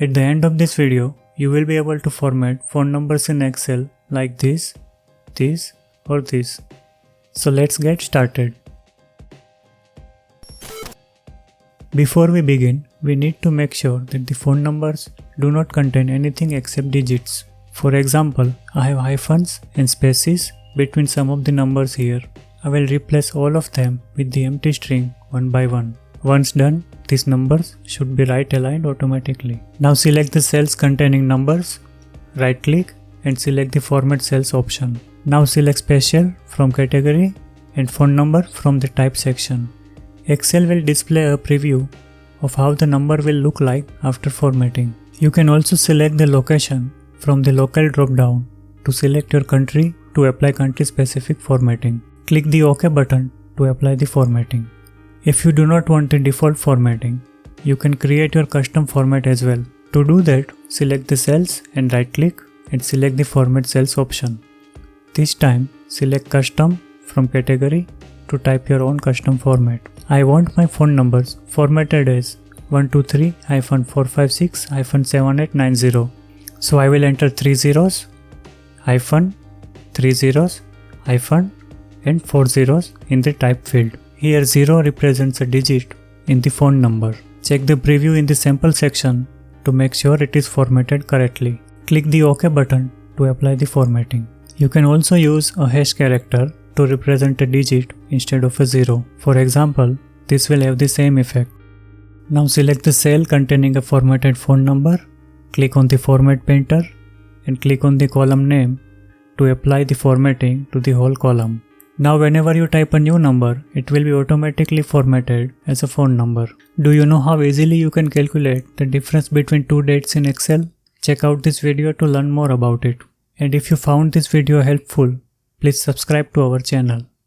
At the end of this video, you will be able to format phone numbers in Excel like this, or this. So let's get started. Before we begin, we need to make sure that the phone numbers do not contain anything except digits. For example, I have hyphens and spaces between some of the numbers here. I will replace all of them with the empty string one by one. Once done, these numbers should be right aligned automatically. Now select the cells containing numbers, right click and select the Format Cells option. Now select Special from Category and Phone Number from the Type section. Excel will display a preview of how the number will look like after formatting. You can also select the location from the Local drop-down to select your country to apply country-specific formatting. Click the OK button to apply the formatting. If you do not want the default formatting, you can create your custom format as well. To do that, select the cells and right-click and select the Format Cells option. This time, select Custom from Category to type your own custom format. I want my phone numbers formatted as 123-456-7890. So I will enter 3 zeros, hyphen, 3 zeros, hyphen and 4 zeros in the type field. Here 0 represents a digit in the phone number. Check the preview in the sample section to make sure it is formatted correctly. Click the OK button to apply the formatting. You can also use a hash character to represent a digit instead of a 0. For example, this will have the same effect. Now select the cell containing a formatted phone number, click on the Format Painter and click on the column name to apply the formatting to the whole column. Now whenever you type a new number, it will be automatically formatted as a phone number. Do you know how easily you can calculate the difference between two dates in Excel? Check out this video to learn more about it. And if you found this video helpful, please subscribe to our channel.